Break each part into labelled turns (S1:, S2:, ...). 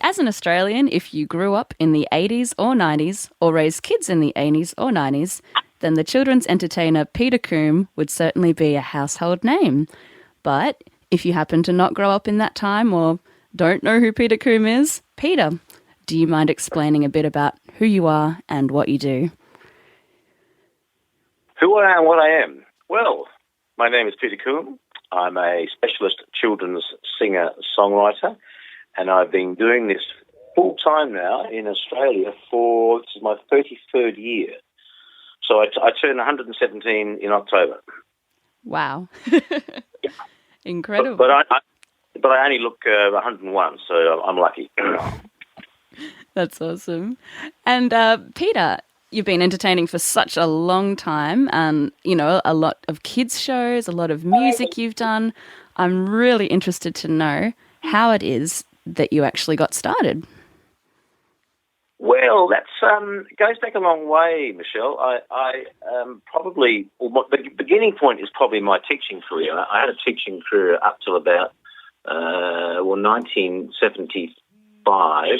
S1: as an Australian, if you grew up in the 80s or 90s or raised kids in the 80s or 90s, then the children's entertainer Peter Combe would certainly be a household name. But if you happen to not grow up in that time or don't know who Peter Combe is, Peter, do you mind explaining a bit about who you are and what you do?
S2: Who I am, what I am. Well, my name is Peter Combe. I'm a specialist children's singer-songwriter, and I've been doing this full-time now in Australia for, this is my 33rd year. So I turned 117 in October.
S1: Wow. Incredible.
S2: But I only look 101, so I'm lucky.
S1: That's awesome. And Peter, you've been entertaining for such a long time and, you know, a lot of kids shows, a lot of music you've done. I'm really interested to know how it is that you actually got started.
S2: Well, that's goes back a long way, Michelle. I probably, well, the beginning point is probably my teaching career. I had a teaching career up till about 1975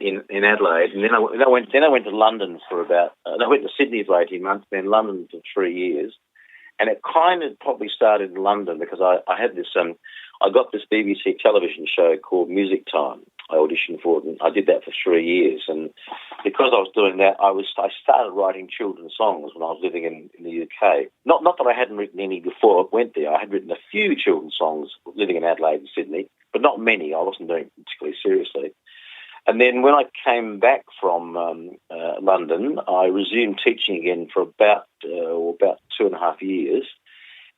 S2: in Adelaide, and then I went to London for about. I went to Sydney for 18 months, then London for 3 years, and it kind of probably started in London because I had this. I got this BBC television show called Music Time. I auditioned for it, and I did that for 3 years. And because I was doing that, I started writing children's songs when I was living in the UK. Not that I hadn't written any before I went there. I had written a few children's songs living in Adelaide and Sydney, but not many. I wasn't doing it particularly seriously. And then when I came back from London, I resumed teaching again for about 2.5 years.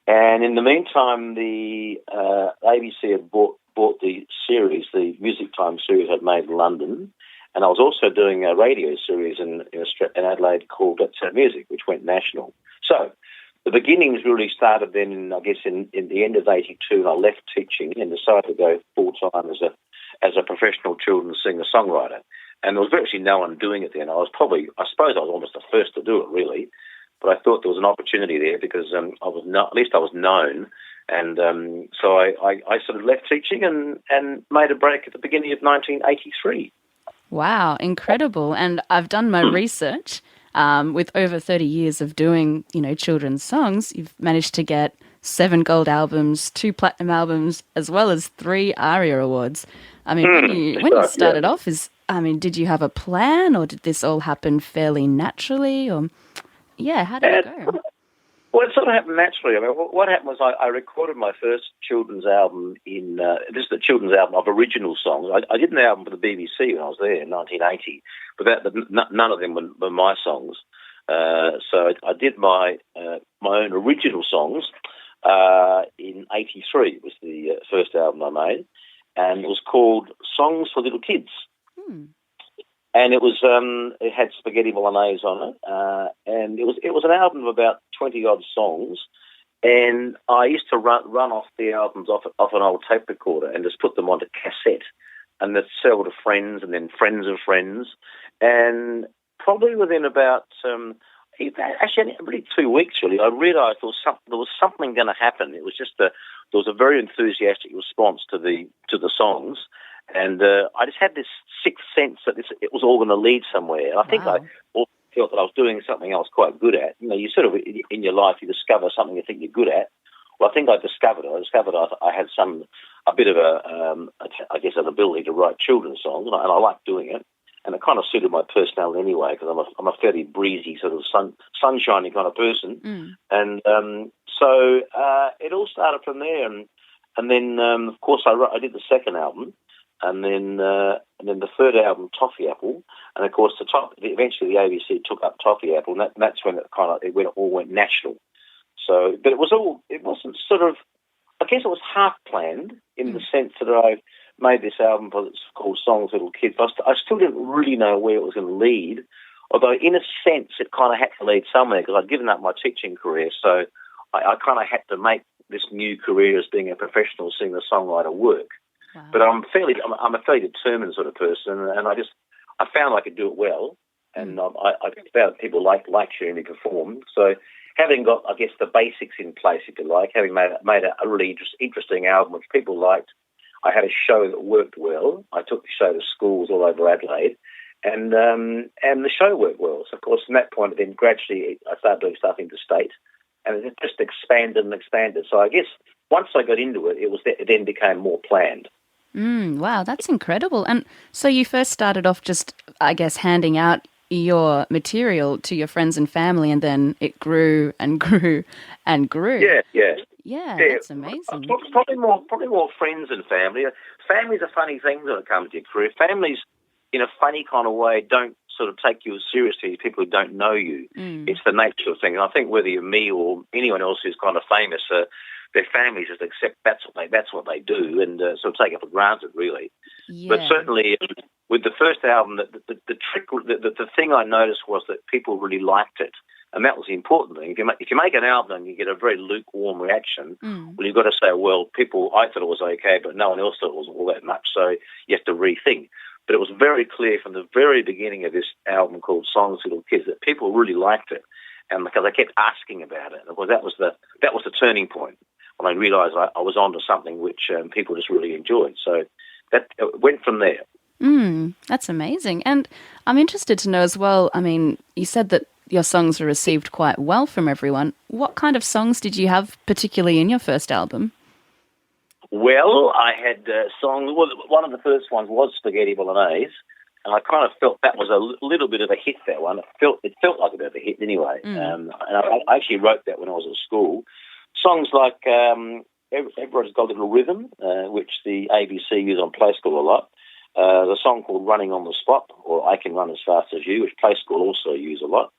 S2: And in the meantime, the ABC had bought the series, the Music Time series I'd made in London, and I was also doing a radio series in Adelaide called Let's Have Music, which went national. So the beginnings really started then, I guess, in the end of '82, and I left teaching and decided to go full-time as a professional children's singer-songwriter. And there was virtually no one doing it then. I suppose I was almost the first to do it, really. But I thought there was an opportunity there because at least I was known. And so I sort of left teaching and made a break at the beginning of 1983.
S1: Wow, incredible. And I've done my research. With over 30 years of doing, you know, children's songs, you've managed to get 7 gold albums, 2 platinum albums, as well as 3 Aria awards. I mean, when you started off, did you have a plan, or did this all happen fairly naturally? Or how did it go?
S2: Well, it sort of happened naturally. I mean, what happened was I recorded my first children's album this is the children's album of original songs. I did an album for the BBC when I was there in 1980, but none of them were my songs. So I did my own original songs in '83. It was the first album I made, and it was called Songs for Little Kids. And it was it had spaghetti bolognese on it, and it was an album of about 20 odd songs. And I used to run off the albums off an old tape recorder and just put them onto cassette, and then sell to friends and then friends of friends. And probably within about actually really 2 weeks really, I realised there was something going to happen. It was just there was a very enthusiastic response to the songs. And I just had this sixth sense that it was all going to lead somewhere. And I think I also felt that I was doing something I was quite good at. You know, you sort of, in your life, you discover something you think you're good at. Well, I think I discovered I had a bit of I guess, an ability to write children's songs, and I liked doing it. And it kind of suited my personality anyway, because I'm a fairly breezy, sort of sunshiny kind of person. And so it all started from there. And then, of course, I did the second album. And then the third album, Toffee Apple, and of course eventually the ABC took up Toffee Apple, and that's when it all went national. So, but it wasn't sort of, I guess it was half planned in the sense that I made this album that's called Songs for Little Kids. I still didn't really know where it was going to lead, although in a sense it kind of had to lead somewhere because I'd given up my teaching career, so I kind of had to make this new career as being a professional singer-songwriter work. Wow. But I'm a fairly determined sort of person, and I found I could do it well, and I found people like hearing me perform. So having got, I guess, the basics in place, if you like, having made a really interesting album which people liked, I had a show that worked well. I took the show to schools all over Adelaide, and the show worked well. So, of course, from that point, then gradually I started doing stuff interstate, and it just expanded and expanded. So I guess once I got into it, it then became more planned.
S1: Wow, that's incredible. And so you first started off just, I guess, handing out your material to your friends and family, and then it grew and grew and grew.
S2: Yeah.
S1: Yeah,
S2: Yeah,
S1: that's amazing.
S2: probably more friends and family. Family's a funny thing when it comes to your career. Families, in a funny kind of way, don't sort of take you as seriously as people who don't know you. It's the nature of things. And I think whether you're me or anyone else who's kind of famous, their families just accept that's what they do, and sort of take it for granted, really.
S1: Yeah.
S2: But certainly, with the first album, the thing I noticed was that people really liked it. And that was the important thing. If you make an album and you get a very lukewarm reaction, well, you've got to say, well, I thought it was okay, but no one else thought it was all that much, so you have to rethink. But it was very clear from the very beginning of this album called Songs for Little Kids that people really liked it, and because I kept asking about it. And of course, that was the turning point when I realised I was onto something which people just really enjoyed. So that went from there.
S1: That's amazing. And I'm interested to know as well, I mean, you said that your songs were received quite well from everyone. What kind of songs did you have particularly in your first album?
S2: Well, I had songs. Well, one of the first ones was Spaghetti Bolognese, and I kind of felt that was a little bit of a hit. That one, it felt like a bit of a hit anyway. And I actually wrote that when I was at school. Songs like Everybody's Got a Little Rhythm, which the ABC use on Play School a lot. The song called Running on the Spot, or I Can Run as Fast as You, which Play School also use a lot.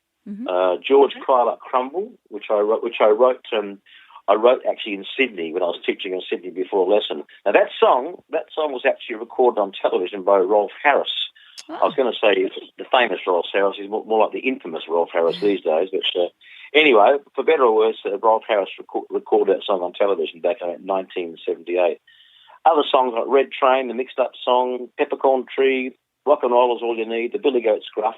S2: George Cry Like Crumble, which I wrote actually in Sydney when I was teaching in Sydney before a lesson. Now that song was actually recorded on television by Rolf Harris. Oh. I was going to say the famous Rolf Harris. He's more like the infamous Rolf Harris these days. But anyway, for better or worse, Rolf Harris recorded that song on television back in 1978. Other songs like Red Train, the Mixed Up Song, Peppercorn Tree, Rock and Roll Is All You Need, the Billy Goat Scruff.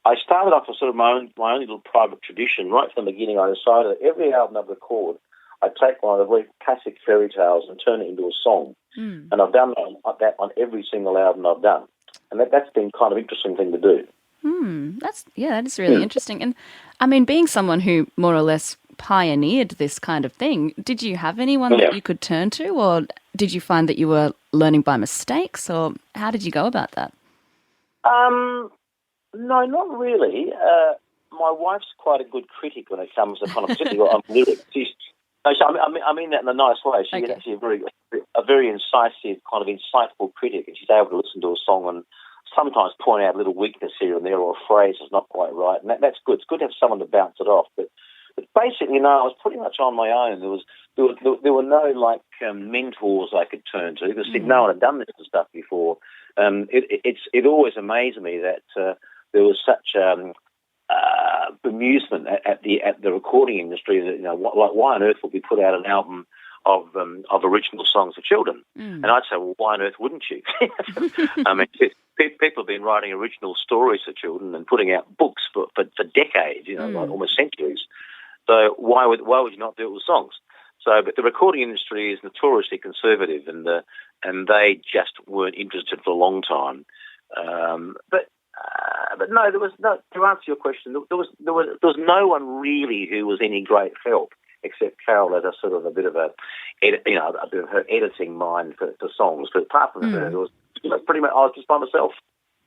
S2: I started off with sort of my own little private tradition. Right from the beginning, I decided that every album I'd record, I'd take one of the very classic fairy tales and turn it into a song. And I've done that on every single album I've done. And that's been kind of an interesting thing to do.
S1: That is really interesting. And I mean, being someone who more or less pioneered this kind of thing, did you have anyone that you could turn to, or did you find that you were learning by mistakes, or how did you go about that?
S2: No, not really. My wife's quite a good critic when it comes to kind of particularly on lyrics. I mean that in a nice way. She's actually a very incisive, kind of insightful critic, and she's able to listen to a song and sometimes point out a little weakness here and there, or a phrase that's not quite right, and that's good. It's good to have someone to bounce it off. But basically, no, I was pretty much on my own. There were no mentors I could turn to, because no one had done this stuff before. It always amazed me that there was such bemusement at the recording industry that why on earth would we put out an album of original songs for children? And I'd say, well, why on earth wouldn't you? I mean, people have been writing original stories for children and putting out books for decades, like almost centuries. So why would you not do it with songs? So, but the recording industry is notoriously conservative, and they just weren't interested for a long time. But no, there was no. To answer your question, there was no one really who was any great help, except Carol as a bit of her editing mind for songs. But apart from her, it was pretty much I was just by myself.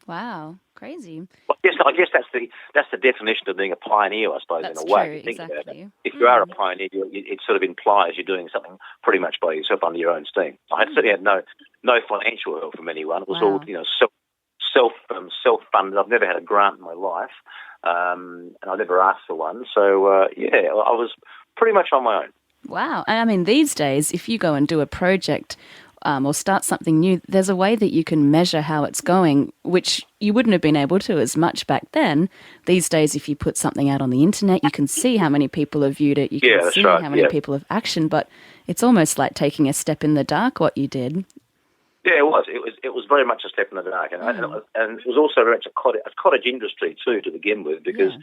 S1: Wow, crazy.
S2: Well, I guess that's the definition of being a pioneer, I suppose.
S1: That's
S2: in a way.
S1: True,
S2: If you think
S1: exactly.
S2: about it. If you are a pioneer, it sort of implies you're doing something pretty much by yourself under your own steam. I certainly had no financial help from anyone. It was all self-funded. I've never had a grant in my life, and I never asked for one. So I was pretty much on my own.
S1: Wow. And I mean, these days, if you go and do a project or start something new, there's a way that you can measure how it's going, which you wouldn't have been able to as much back then. These days, if you put something out on the internet, you can see how many people have viewed it. You can see how many people have actioned, but it's almost like taking a step in the dark, what you did.
S2: Yeah, it it was very much a step in the dark, and it was also very much a cottage industry too to begin with, because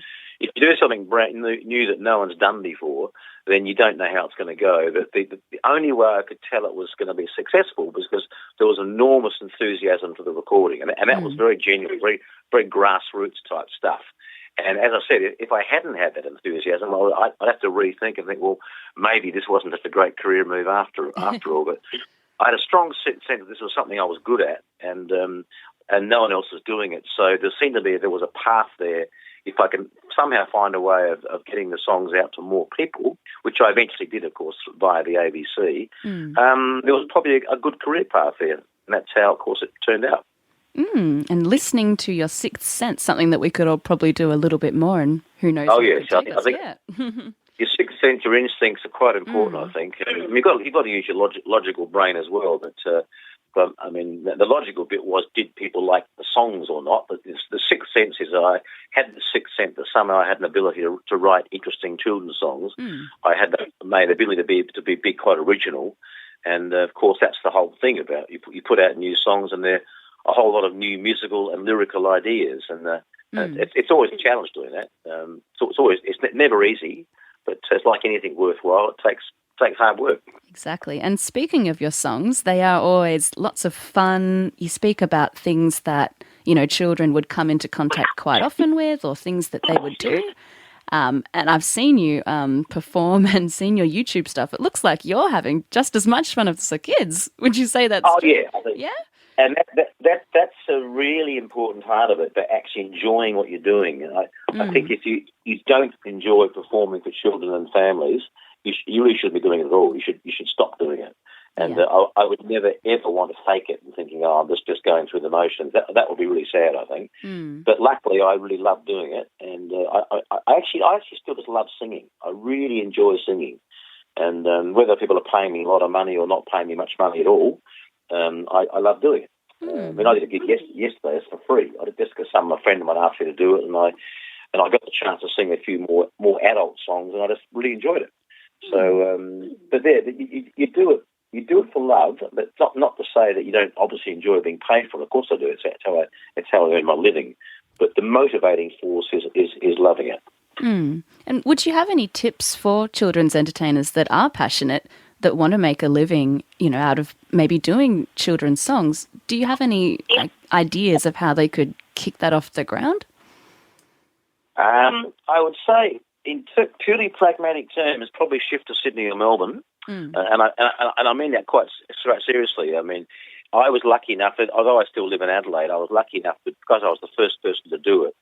S2: if you do something brand new that no one's done before, then you don't know how it's going to go. But the only way I could tell it was going to be successful was because there was enormous enthusiasm for the recording, and that was very genuine, very very grassroots type stuff. And as I said, if I hadn't had that enthusiasm, I'd have to rethink and think, well, maybe this wasn't just a great career move after all. But I had a strong sense that this was something I was good at, and no one else was doing it. So there was a path there. If I can somehow find a way of getting the songs out to more people, which I eventually did, of course, via the ABC, there was probably a good career path there. And that's how, of course, it turned out.
S1: And listening to your sixth sense, something that we could all probably do a little bit more, and who knows?
S2: Oh, yes. I think your sixth sense, your instincts are quite important, I think. You've got to use your logical brain as well, but I mean, the logical bit was, did people like the songs or not? But the sixth sense is I had the sixth sense that somehow I had an ability to write interesting children's songs. I had the ability to be quite original, and of course that's the whole thing about you put out new songs, and they're a whole lot of new musical and lyrical ideas, and it's always a challenge doing that. So it's never easy, but it's like anything worthwhile. It takes hard work.
S1: Exactly. And speaking of your songs, they are always lots of fun. You speak about things that, children would come into contact quite often with, or things that they would do. And I've seen you perform and seen your YouTube stuff. It looks like you're having just as much fun as the kids. Would you say that's true?
S2: Yeah. Yeah? And that's a really important part of it, but actually enjoying what you're doing. And I think if you don't enjoy performing for children and families, you really shouldn't be doing it at all. You should stop doing it. And I would never ever want to fake it and thinking, I'm just going through the motions. That would be really sad, I think. But luckily, I really love doing it, and I actually still just love singing. I really enjoy singing, and whether people are paying me a lot of money or not paying me much money at all, I love doing it. I mean, I did a gig yesterday. It's for free. I did just because a friend of mine asked me to do it, and I got the chance to sing a few more adult songs, and I just really enjoyed it. So, but you do it. You do it for love, but not to say that you don't obviously enjoy being paid for it. Of course I do. It's how I earn my living. But the motivating force is loving it.
S1: And would you have any tips for children's entertainers that are passionate, that want to make a living, out of maybe doing children's songs? Do you have any ideas of how they could kick that off the ground?
S2: I would say, in purely pragmatic terms, probably shift to Sydney or Melbourne. And I mean that quite seriously. I mean, I was lucky enough that, although I still live in Adelaide, I was lucky enough that because I was the first person to do it,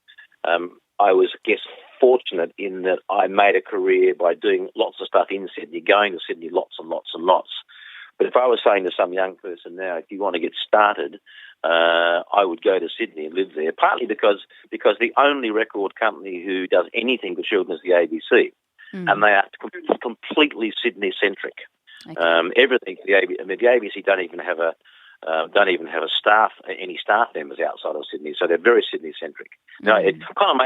S2: I was, I guess, fortunate in that I made a career by doing lots of stuff in Sydney, going to Sydney lots and lots and lots. But if I was saying to some young person now, if you want to get started, I would go to Sydney and live there, partly because the only record company who does anything for children is the ABC. And they are completely Sydney-centric. Okay. Everything the ABC don't even have a staff, any staff members outside of Sydney, so they're very Sydney-centric. Now, it kind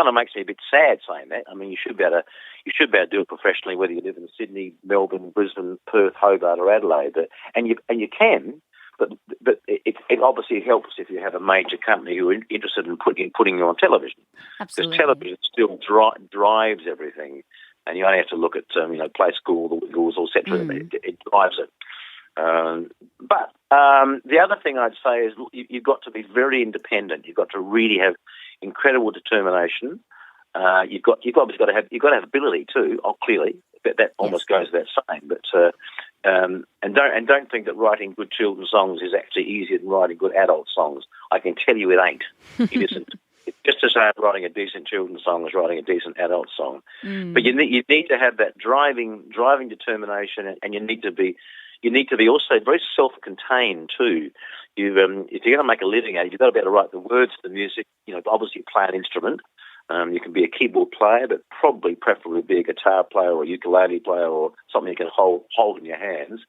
S2: of makes me a bit sad saying that. I mean, you should be able to do it professionally, whether you live in Sydney, Melbourne, Brisbane, Perth, Hobart, or Adelaide. And you can. But it obviously helps if you have a major company who are interested in putting you on television.
S1: Absolutely.
S2: Because television still drives everything. And you only have to look at, Play School, the Wiggles, etc. It drives it. But the other thing I'd say is you've got to be very independent. You've got to really have incredible determination. You've obviously got to have ability too. Clearly, that almost goes without saying. But and don't think that writing good children's songs is actually easier than writing good adult songs. I can tell you it ain't. It isn't. It's just as hard writing a decent children's song as writing a decent adult song. But you need to have that driving determination, and you need to be also very self-contained too. If you're going to make a living at it, you've got to be able to write the words to the music. Obviously play an instrument. You can be a keyboard player, but preferably be a guitar player or a ukulele player or something you can hold in your hands.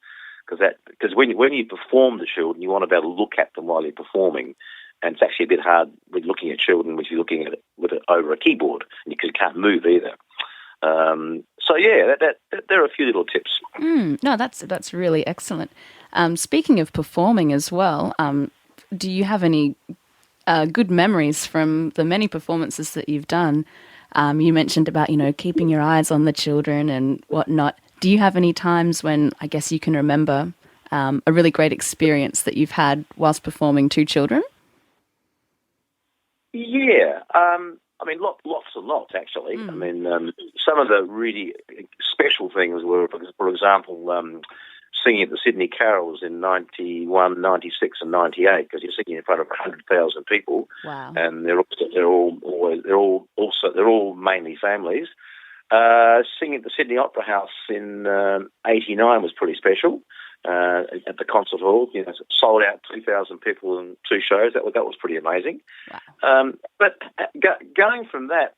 S2: Because when you perform to children, you want to be able to look at them while you're performing. And it's actually a bit hard with looking at children when you're looking at it over a keyboard, and you can't move either. So yeah, there are a few little tips.
S1: No, that's really excellent. Speaking of performing as well, do you have any good memories from the many performances that you've done? You mentioned about, keeping your eyes on the children and whatnot. Do you have any times when I guess you can remember a really great experience that you've had whilst performing to children?
S2: Yeah, I mean, lots and lots, actually. I mean, some of the really special things were, for example, singing at the Sydney Carols in 91, 96 and 98, because you're singing in front of 100,000 people.
S1: Wow.
S2: And they're all mainly families. Singing at the Sydney Opera House in 89 was pretty special. At the concert hall, sold out 2,000 people in 2 shows. That was pretty amazing.
S1: Wow.
S2: But going from that,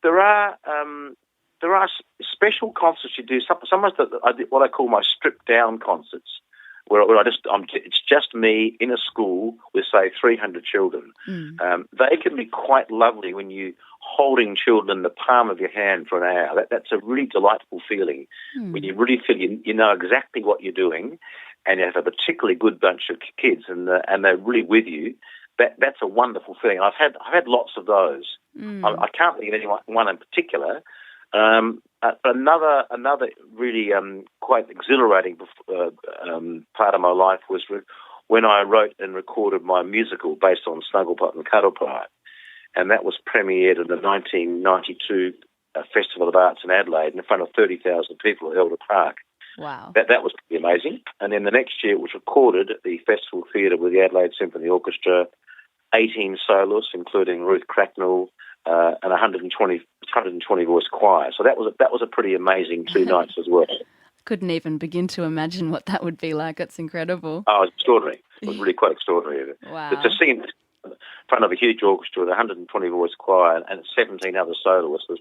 S2: there are special concerts you do. Some of what I call my stripped down concerts, where it's just me in a school with, say, 300 children. They can be quite lovely when you holding children in the palm of your hand for an hour. That's a really delightful feeling when you really feel you know exactly what you're doing, and you have a particularly good bunch of kids, and they're really with you. That's a wonderful feeling. I've had lots of those. I can't think of anyone in particular. Another really quite exhilarating part of my life was when I wrote and recorded my musical based on Snugglepot and Cuddlepie, and that was premiered at the 1992 Festival of Arts in Adelaide in front of 30,000 people at Elder Park.
S1: Wow.
S2: That was pretty amazing. And then the next year it was recorded at the Festival Theatre with the Adelaide Symphony Orchestra, 18 soloists, including Ruth Cracknell, and 120 voice choir. So that was a pretty amazing 2 nights as well.
S1: Couldn't even begin to imagine what that would be like. It's incredible.
S2: Oh, it's extraordinary. It was really quite extraordinary.
S1: Wow.
S2: To sing in front of a huge orchestra with a 120 voice choir and 17 other soloists was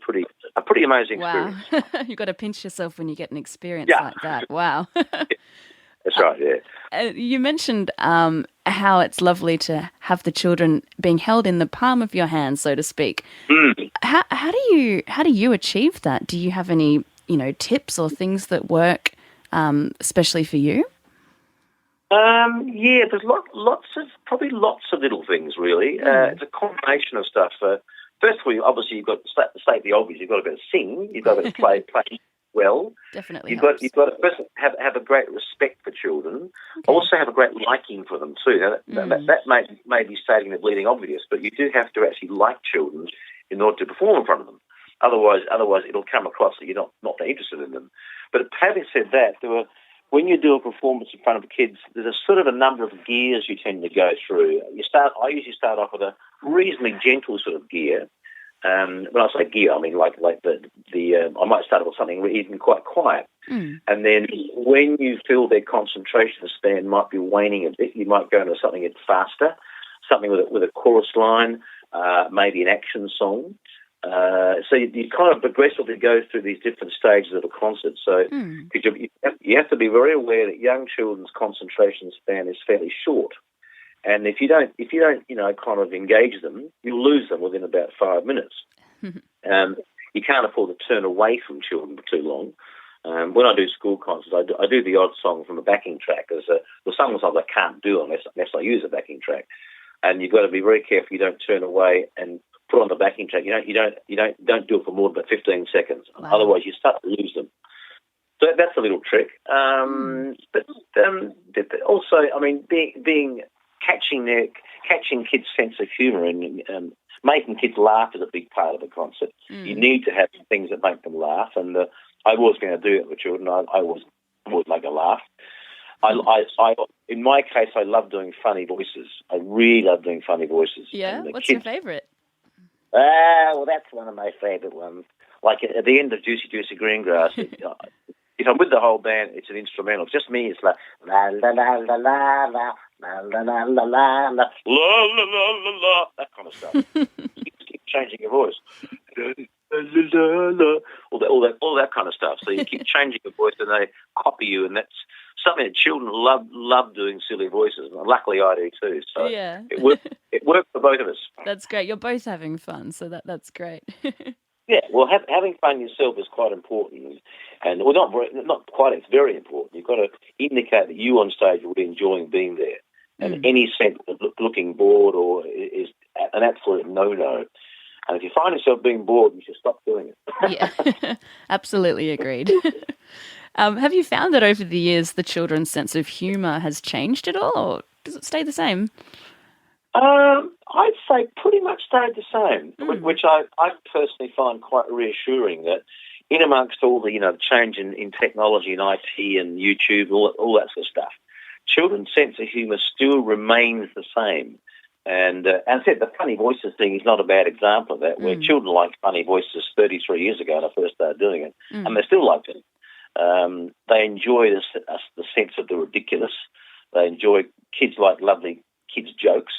S2: a pretty amazing experience.
S1: Wow. You've got to pinch yourself when you get an experience like that. Wow.
S2: That's right, yeah.
S1: You mentioned how it's lovely to have the children being held in the palm of your hand, so to speak. How do you achieve that? Do you have any tips or things that work, especially for you?
S2: Yeah, there's lots of little things really. It's a combination of stuff. First of all, obviously you've got to state the obvious. You've got to be able to sing. You've got to play well.
S1: Definitely.
S2: You've got to first have a great respect for children. Okay. Also have a great liking for them too. Now, that may be stating the bleeding obvious, but you do have to actually like children in order to perform in front of them. Otherwise it'll come across that you're not that interested in them. But having said that, when you do a performance in front of kids, there's a sort of a number of gears you tend to go through. I usually start off with a reasonably gentle sort of gear. When I say gear, I mean like I might start with something even quite quiet, and then when you feel their concentration span might be waning a bit, you might go into something a bit faster, something with a chorus line, maybe an action song. So you kind of progressively go through these different stages of a concert. So because you have to be very aware that young children's concentration span is fairly short. And if you don't, kind of engage them, you'll lose them within about 5 minutes. You can't afford to turn away from children for too long. When I do school concerts, I do the odd song from a backing track. There's some songs I can't do unless I use a backing track. And you've got to be very careful you don't turn away and put on the backing track. You don't do it for more than about 15 seconds. Wow. Otherwise, you start to lose them. So that's a little trick. But also, I mean, catching kids' sense of humour and making kids laugh is a big part of the concert. You need to have things that make them laugh, and I've always been able to do it with children. I always make a laugh. In my case, I love doing funny voices. I really love doing funny voices.
S1: Yeah, what's your favourite?
S2: Well, that's one of my favourite ones. Like at the end of Juicy Juicy Greengrass, if I'm with the whole band, it's an instrumental. It's just me. It's like la la la la la la la la la la la la la la la, that kind of stuff. You keep changing your voice. All that kind of stuff. So you keep changing your voice, and they copy you, and that's something that children love doing silly voices. And luckily, I do too. So
S1: yeah,
S2: it worked for both of us.
S1: That's great. You're both having fun, so that's great.
S2: Yeah, well, having fun yourself is quite important, and not quite. It's very important. You've got to indicate that you on stage are really enjoying being there, And
S1: Mm.
S2: any sense of looking bored or is an absolute no-no. And if you find yourself being bored, you should stop doing
S1: Yeah,
S2: it.
S1: absolutely agreed. Have you found that over the years the children's sense of humour has changed at all, or does it stay the same?
S2: I'd say pretty much stayed the same,
S1: Mm.
S2: which I personally find quite reassuring that in amongst all the, change in technology and IT and YouTube, all that sort of stuff, children's sense of humour still remains the same. And I said the funny voices thing is not a bad example of that, where
S1: Mm.
S2: children liked funny voices 33 years ago when I first started doing it, and
S1: Mm.
S2: they still like it. They enjoy the sense of the ridiculous. They enjoy kids like lovely kids' jokes.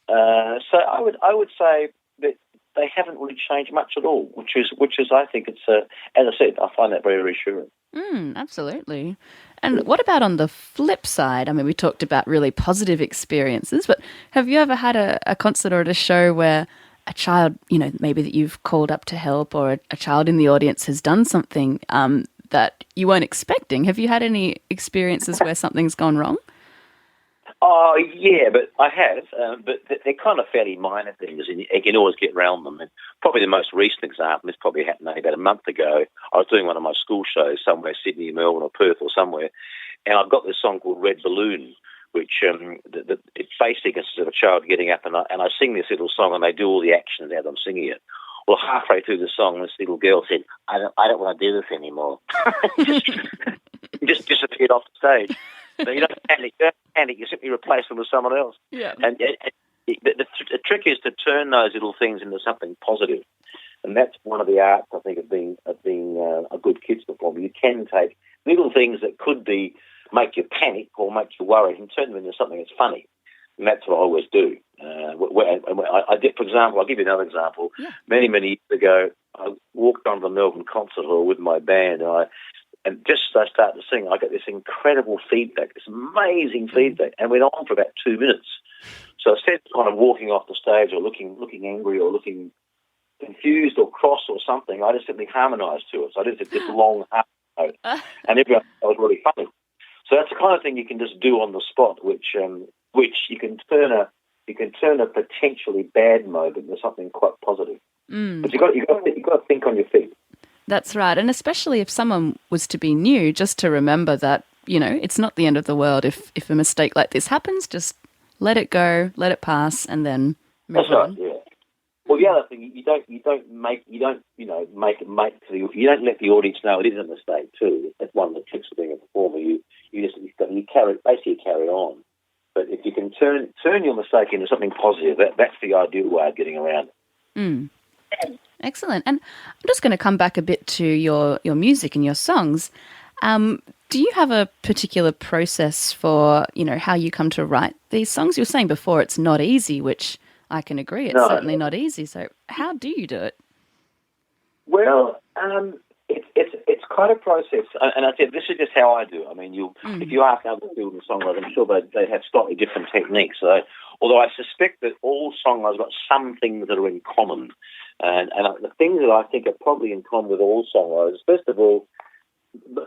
S2: So I would say that they haven't really changed much at all, which is I think it's as I said, I find that very reassuring.
S1: Mm, absolutely. And what about on the flip side? I mean, we talked about really positive experiences, but have you ever had a concert or at a show where a child, maybe that you've called up to help, or a child in the audience has done something that you weren't expecting? Have you had any experiences where something's gone wrong?
S2: Oh, yeah, but I have, but they're kind of fairly minor things, and you can always get around them. And probably the most recent example, this probably happened only about a month ago. I was doing one of my school shows somewhere, Sydney, Melbourne, or Perth, or somewhere, and I've got this song called Red Balloon, which it basically consists of a child getting up, and I sing this little song, and they do all the actions as I'm singing it. Well, halfway through the song, this little girl said, I don't want to do this anymore." Just disappeared off the stage. So you don't panic. You simply replace them with someone else.
S1: Yeah.
S2: And the trick is to turn those little things into something positive. And that's one of the arts, I think, of being a good kids performer. You can take little things that could make you panic or make you worry and turn them into something that's funny. And that's what I always do. I did, for example, I'll give you another example.
S1: Yeah.
S2: Many, many years ago, I walked onto the Melbourne Concert Hall with my band, and just as I started to sing, I got this incredible feedback, this amazing feedback, and went on for about 2 minutes. So instead of kind of walking off the stage or looking angry or looking confused or cross or something, I just simply harmonised to it. So I did this long harmony note, and everyone thought it was really funny. So that's the kind of thing you can just do on the spot, which you can turn a potentially bad moment into something quite positive.
S1: Mm.
S2: But you got to think on your feet.
S1: That's right. And especially if someone was to be new, just to remember that, it's not the end of the world. If a mistake like this happens, just let it go, let it pass, and then move
S2: That's right,
S1: on.
S2: yeah. Well, the other thing, you don't let the audience know it is a mistake too. That's one of the tricks of being a performer. You carry on. But if you can turn your mistake into something positive, that's the ideal way of getting around it.
S1: Mm. Excellent. And I'm just going to come back a bit to your music and your songs. Do you have a particular process for, how you come to write these songs? You were saying before it's not easy, which I can agree. It's certainly not easy. So how do you do it?
S2: Well, it's quite a process, and I said this is just how I do it. I mean, if you ask other children songwriters, I'm sure they have slightly different techniques. So, although I suspect that all songwriters have got some things that are in common, and the things that I think are probably in common with all songwriters, first of all,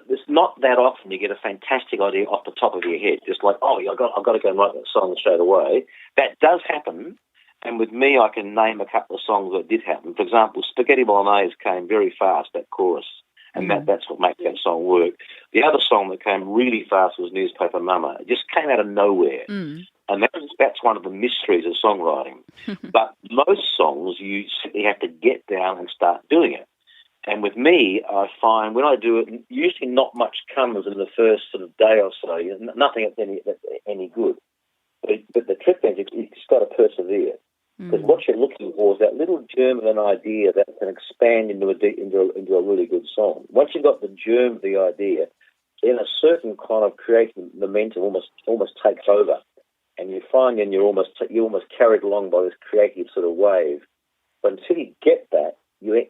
S2: it's not that often you get a fantastic idea off the top of your head, just like, I've got to go and write that song straight away. That does happen. And with me, I can name a couple of songs that did happen. For example, Spaghetti Bolognese came very fast, that chorus, and that's what makes that song work. The other song that came really fast was Newspaper Mama. It just came out of nowhere. And that's one of the mysteries of songwriting. But most songs, you simply have to get down and start doing it. And with me, I find when I do it, usually not much comes in the first sort of day or so. Nothing that's any good. But the trick is you've just got to persevere. Because what you're looking for is that little germ of an idea that can expand into a really good song. Once you've got the germ of the idea, then a certain kind of creative momentum almost takes over, and you find you're almost carried along by this creative sort of wave. But until you get that, you're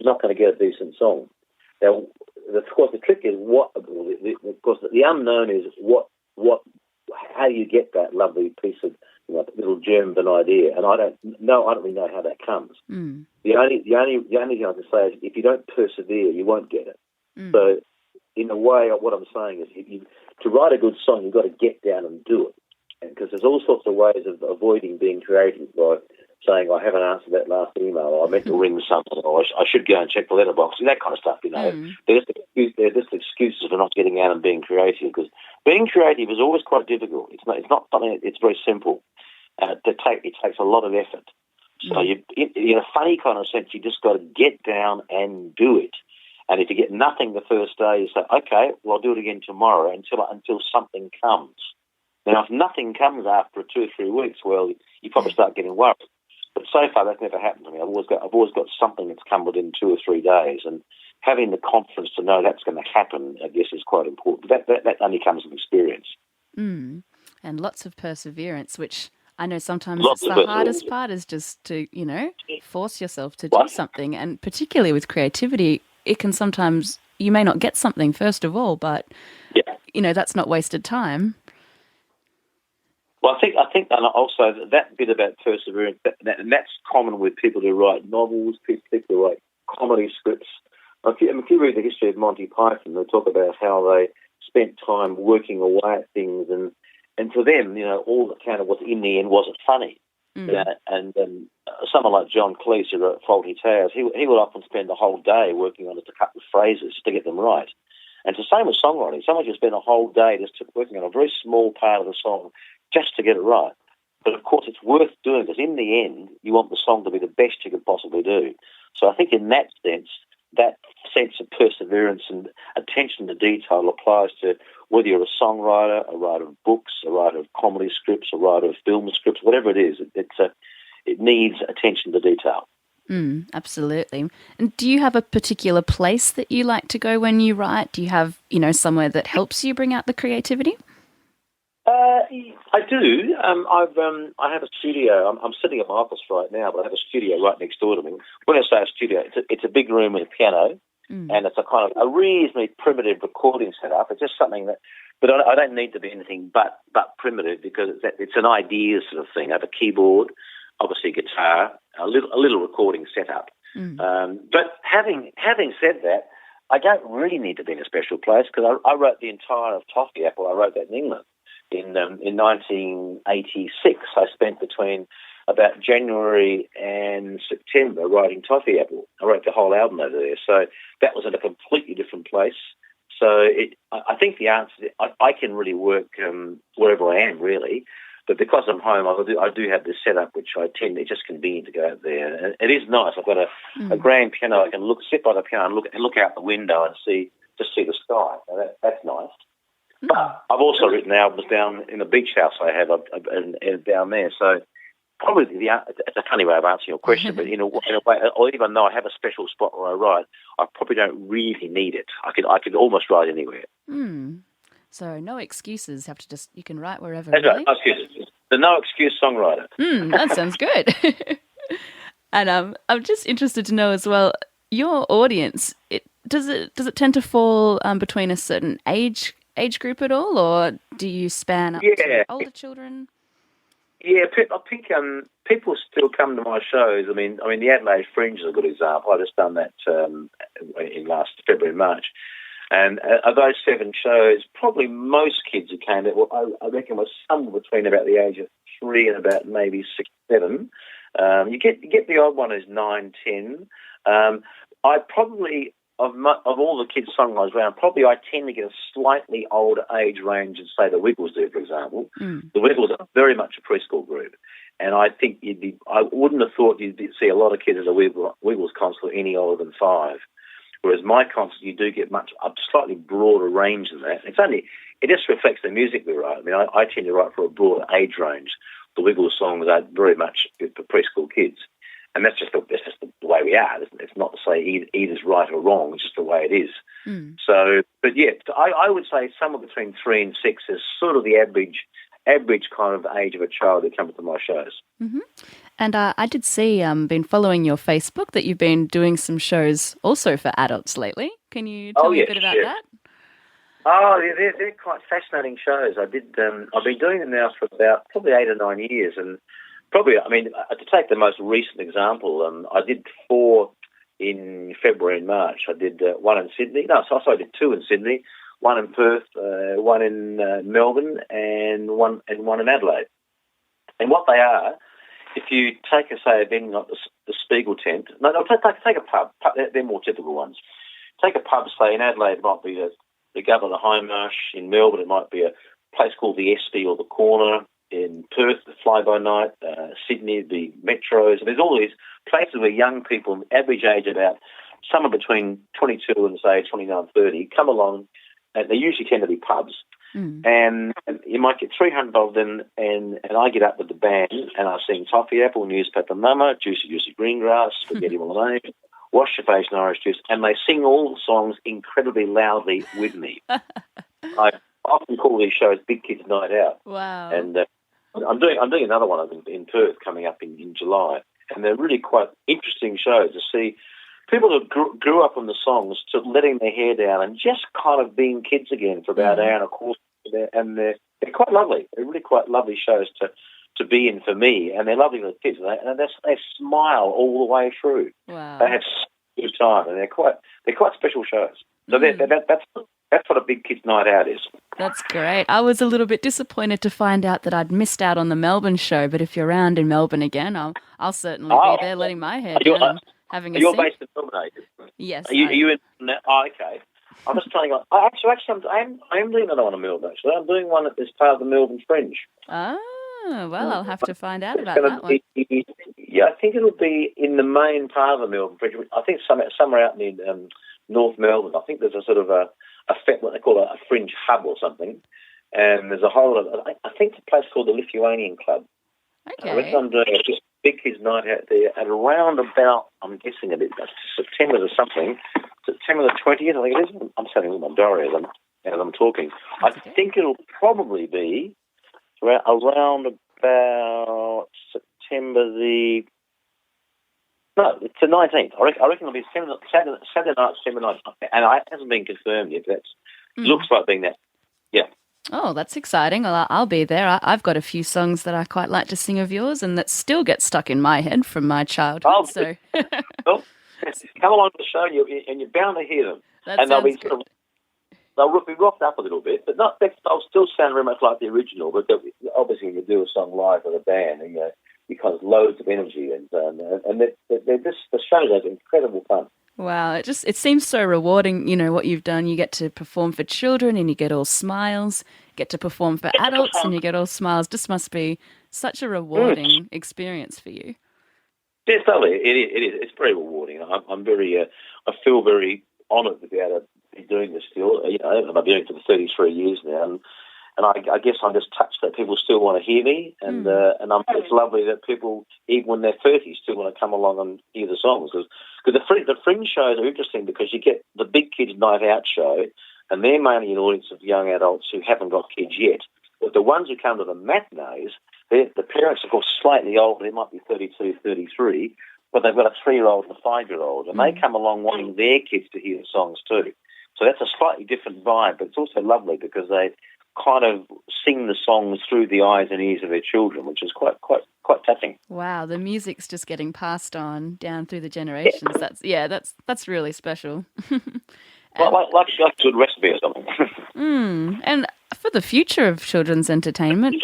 S2: not going to get a decent song. Now, of course, the trick is the unknown is how do you get that lovely piece of little germ of an idea, and I don't really know how that comes. The only thing I can say is if you don't persevere, you won't get it. So, in a way, what I'm saying is, to write a good song, you've got to get down and do it. And because there's all sorts of ways of avoiding being creative by saying, I haven't answered that last email, or I meant to ring someone, or I should go and check the letterbox, that kind of stuff, They're just excuses for not getting out and being creative, because being creative is always quite difficult. It's not something, it's very simple. It takes a lot of effort. So in a funny kind of sense, you just got to get down and do it. And if you get nothing the first day, you say, okay, well, I'll do it again tomorrow until something comes. Now, if nothing comes after 2 or 3 weeks, well, you probably start getting worried. But so far, that's never happened to me. I've always got something that's come within 2 or 3 days, and having the confidence to know that's going to happen, I guess, is quite important. But that only comes with experience.
S1: And lots of perseverance, which I know sometimes it's the hardest part, is just to, force yourself to do something. And particularly with creativity, it can sometimes, you may not get something first of all, but, that's not wasted time.
S2: Well, I think and also that bit about perseverance, and that's common with people who write novels, people who write comedy scripts. If you read the history of Monty Python, they talk about how they spent time working away at things, and for them, all that counted was in the end wasn't funny. And someone like John Cleese, who wrote Faulty Towers, he would often spend the whole day working on just a couple of phrases to get them right. And it's the same with songwriting. Someone can spend a whole day just working on a very small part of the song just to get it right. But of course, it's worth doing, because in the end, you want the song to be the best you could possibly do. So I think in that sense of perseverance and attention to detail applies to whether you're a songwriter, a writer of books, a writer of comedy scripts, a writer of film scripts, whatever it is. It needs attention to detail.
S1: Absolutely. And do you have a particular place that you like to go when you write? Do you have, somewhere that helps you bring out the creativity?
S2: I do. I have a studio. I'm sitting at my office right now, but I have a studio right next door to me. When I say a studio, it's a big room with a piano, and it's a kind of a reasonably primitive recording setup. It's just something that, but I don't need to be anything but primitive, because it's an ideas sort of thing. I have a keyboard, obviously a guitar, a little recording setup. But having said that, I don't really need to be in a special place, because I wrote the entire of Toffee Apple. I wrote that in England. In 1986, I spent between about January and September writing Toffee Apple. I wrote the whole album over there, so that was in a completely different place. So I think the answer, I can really work wherever I am, really. But because I'm home, I do have this setup, which I tend, it's just convenient to go out there. And it is nice. I've got a grand piano. I can sit by the piano and look out the window and see the sky. Now that's nice. But I've also written albums down in the beach house I have down there. So probably it's a funny way of answering your question, but in a way, or even though I have a special spot where I write, I probably don't really need it. I could almost write anywhere.
S1: So no excuses. You can write wherever.
S2: That's
S1: really.
S2: right. No excuses. The no excuse songwriter.
S1: That sounds good. And I'm just interested to know as well, your audience. Does it tend to fall between a certain age group at all, or do you span up to older children?
S2: Yeah, I think people still come to my shows. I mean, the Adelaide Fringe is a good example. I just done that in last February and March. And of those 7 shows, probably most kids who came there, I reckon, was somewhere between about the age of 3 and about maybe 6, 7. You get the odd one who's 9, 10. I probably, of all the kids' songwriters around, probably I tend to get a slightly older age range than, say, the Wiggles do, for example. The Wiggles are very much a preschool group. And I think I wouldn't have thought you'd see a lot of kids at a Wiggles concert any older than 5. Whereas my concert, you do get a slightly broader range than that. It just reflects the music we write. I mean, I tend to write for a broader age range. The Wiggles songs are very much for preschool kids. And that's just the way we are. It's not to say either's right or wrong. It's just the way it is. So, but yeah, I would say somewhere between 3 and 6 is sort of the average kind of age of a child who comes to my shows.
S1: And I did see, been following your Facebook, that you've been doing some shows also for adults lately. Can you tell me a bit about that?
S2: Oh, they're quite fascinating shows. I've been doing them now for about probably 8 or 9 years, and probably, to take the most recent example, I did 4 in February and March. I did one in Sydney. No, so I did 2 in Sydney, one in Perth, one in Melbourne, and one in Adelaide. And what they are, if you take, say, a venue like the Spiegel tent, take a pub. They're more typical ones. Take a pub, say, in Adelaide, it might be the Governor Hindmarsh. In Melbourne, it might be a place called the Espy or the Corner. In Perth, the Fly By Night. Sydney, the Metros. There's all these places where young people, average age about somewhere between 22 and, say, 29, 30, come along. And they usually tend to be pubs. And you might get 300 of them, and I get up with the band, and I sing Toffee Apple, Newspaper Mama, Juicy Juicy Green Grass, Spaghetti Bolognese, Wash Your Face in Orange Juice, and they sing all the songs incredibly loudly with me. I often call these shows Big Kids Night Out.
S1: Wow.
S2: And I'm doing another one of them in Perth coming up in July, and they're really quite interesting shows to see people who grew up on the songs to letting their hair down and just kind of being kids again for about an hour and a quarter. And they're quite lovely. They're really quite lovely shows to be in for me, and they're lovely little kids. And they smile all the way through.
S1: Wow.
S2: They have such a good time, and they're quite special shows. So that's what a Big Kids Night Out is.
S1: That's great. I was a little bit disappointed to find out that I'd missed out on the Melbourne show, but if you're around in Melbourne again, I'll certainly be there letting my hair down and having a
S2: You're
S1: sing.
S2: based in Melbourne, are you?
S1: Yes.
S2: Are you in? Oh, okay. I'm just telling you. Actually, I am doing another one in Melbourne. Actually, I'm doing one that is part of the Melbourne Fringe.
S1: Oh, well, I'll have to find out about that one.
S2: Yeah, I think it'll be in the main part of the Melbourne Fringe. I think somewhere out near North Melbourne. I think there's a sort of what they call a fringe hub or something. And there's a whole lot of, I think it's a place called the Lithuanian Club.
S1: Okay.
S2: I reckon I'm doing a Big Kids Night out there at around about, I'm guessing a bit, September or something, September the 20th, I think it is. I'm sitting with my diary as I'm talking. I think it'll probably be around about September the... No, it's the 19th. I reckon it'll be Saturday night, September 19th. And it hasn't been confirmed yet, but looks like being that. Yeah.
S1: Oh, that's exciting. Well, I'll be there. I've got a few songs that I quite like to sing of yours and that still get stuck in my head from my childhood.
S2: Oh,
S1: so.
S2: Well, come along to the show and you're bound to hear them.
S1: That
S2: and
S1: sounds good.
S2: They'll be rocked up a little bit, but they'll still sound very much like the original. But obviously, when you do a song live with a band, you kind of loads of energy, and they're just, the shows are incredible fun.
S1: Wow, it seems so rewarding, what you've done. You get to perform for children and you get all smiles, get to perform for adults and you get all smiles. Just must be such a rewarding experience for you.
S2: Yeah, it's lovely. It is. It's very rewarding. I'm very, I feel very honoured to be able to be doing this still. I've been doing it for 33 years now, and I guess I'm just touched that people still want to hear me, and it's lovely that people, even when they're 30, still want to come along and hear the songs. Because the fringe shows are interesting because you get the Big Kids Night Out show, and they're mainly an audience of young adults who haven't got kids yet. But the ones who come to the matinees, the parents, of course, slightly older. They might be 32, 33, but they've got a 3-year-old and a 5-year-old, and they come along wanting their kids to hear the songs too. So that's a slightly different vibe, but it's also lovely because they kind of sing the songs through the eyes and ears of their children, which is quite touching.
S1: Wow, the music's just getting passed on down through the generations. Yeah. That's really special.
S2: Like a good recipe or something.
S1: And for the future of children's entertainment,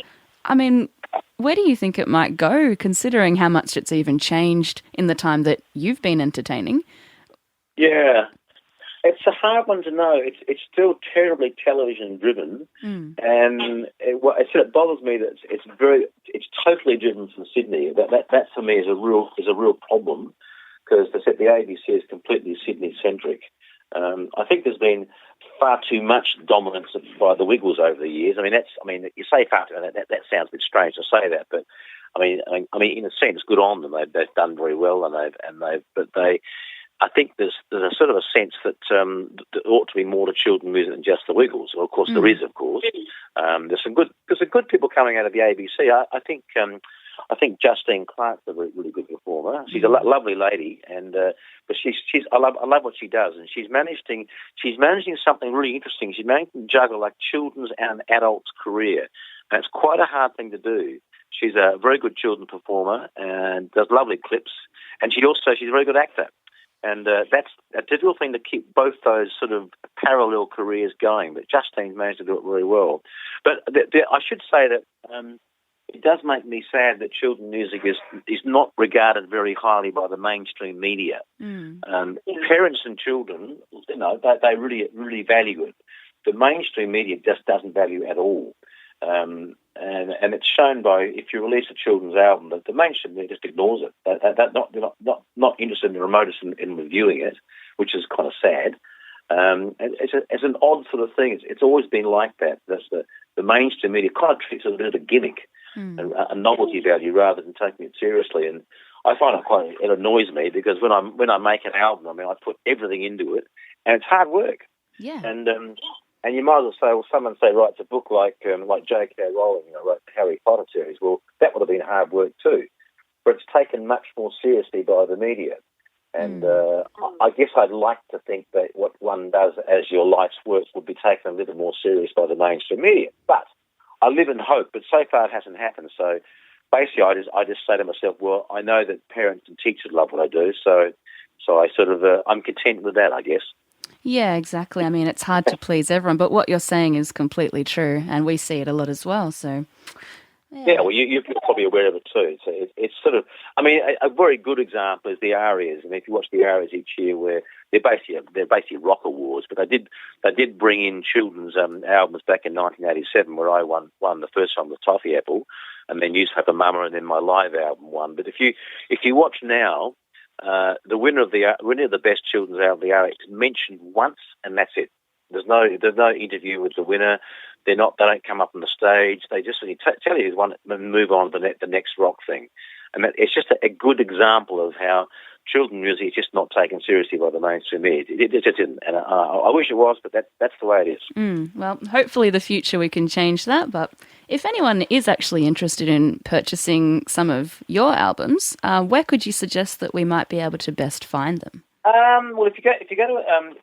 S1: I mean, where do you think it might go, considering how much it's even changed in the time that you've been entertaining?
S2: Yeah. It's a hard one to know. It's still terribly television driven, and it bothers me that it's totally driven from Sydney. That for me is a real problem because they said the ABC is completely Sydney centric. I think there's been far too much dominance by the Wiggles over the years. You say far too much. That sounds a bit strange to say that, but I mean, in a sense, good on them. They've done very well, I think there's a sort of a sense that there ought to be more to children music than just the Wiggles. Well, of course, there is. Of course, there's some good people coming out of the ABC. I think Justine Clark's a really good performer. She's a lovely lady, but I love what she does, and she's managing something really interesting. She's managing to juggle like children's and adults' career, and it's quite a hard thing to do. She's a very good children performer and does lovely clips, and she's a very good actor. And that's a difficult thing to keep both those sort of parallel careers going. But Justine's managed to do it very well. But I should say that it does make me sad that children's music is not regarded very highly by the mainstream media. Parents and children, they really value it. The mainstream media just doesn't value it at all. And it's shown by, if you release a children's album, that the mainstream media just ignores it. They're not interested in the remotest in reviewing it, which is kind of sad. It's an odd sort of thing. It's always been like that. That's the mainstream media kind of treats it as a bit of a gimmick, a novelty value, rather than taking it seriously. And I find it annoys me, because when I make an album, I mean, I put everything into it, and it's hard work.
S1: Yeah.
S2: And you might as well say, well, someone writes a book like J.K. Rowling, wrote the Harry Potter series. Well, that would have been hard work too, but it's taken much more seriously by the media. And I guess I'd like to think that what one does as your life's work would be taken a little more serious by the mainstream media. But I live in hope, but so far it hasn't happened. So basically, I just say to myself, well, I know that parents and teachers love what I do, so I sort of I'm content with that, I guess.
S1: Yeah, exactly. I mean, it's hard to please everyone, but what you're saying is completely true, and we see it a lot as well. So,
S2: yeah, well, you're probably aware of it too. It's sort of, I mean, a very good example is the Arias. And if you watch the Arias each year, where they're basically rock awards, but they did bring in children's albums back in 1987, where I won the first one with Toffee Apple, and then Newspaper Mama, and then my live album won. But if you watch now, the winner of the best children's album, the Aria, is mentioned once, and that's it. There's no interview with the winner. They don't come up on the stage. They just tell you one and move on to the next rock thing. And it's just a good example of how children's music is just not taken seriously by the mainstream media. It just isn't. And I wish it was, but that's the way it is.
S1: Well, hopefully the future we can change that. But if anyone is actually interested in purchasing some of your albums, where could you suggest that we might be able to best find them?
S2: Well, if you go to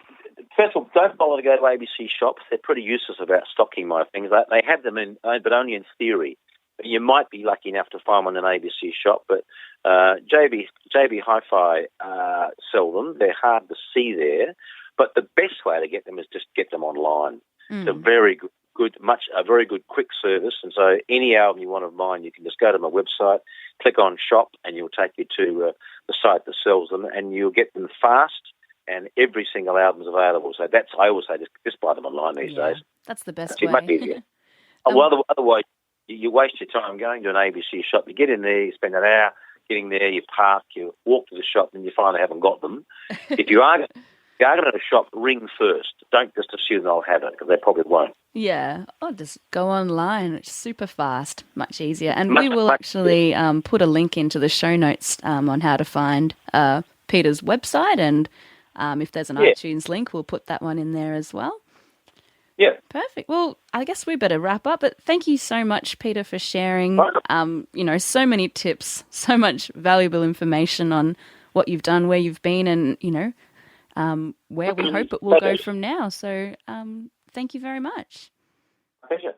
S2: first of all, don't bother to go to ABC shops. They're pretty useless about stocking my things. They have them but only in theory. You might be lucky enough to find one in an ABC shop, but JB Hi-Fi sell them. They're hard to see there, but the best way to get them is just get them online. It's a very good quick service, and so any album you want of mine, you can just go to my website, click on shop, and you'll take you to the site that sells them, and you'll get them fast. And every single album is available. So I always say just buy them online these days.
S1: That's the best
S2: Actually,
S1: way.
S2: much easier. Well, otherwise, you waste your time going to an ABC shop. You get in there, you spend an hour getting there, you park, you walk to the shop, and you finally haven't got them. If you are going to a shop, ring first. Don't just assume they'll have it, because they probably won't.
S1: Yeah, just go online. It's super fast, much easier. And we will actually put a link into the show notes on how to find Peter's website, and if there's an iTunes link, we'll put that one in there as well.
S2: Yeah.
S1: Perfect. Well, I guess we better wrap up, but thank you so much, Peter, for sharing, so many tips, so much valuable information on what you've done, where you've been, and, where we hope it will go from now. So thank you very much.
S2: Pleasure.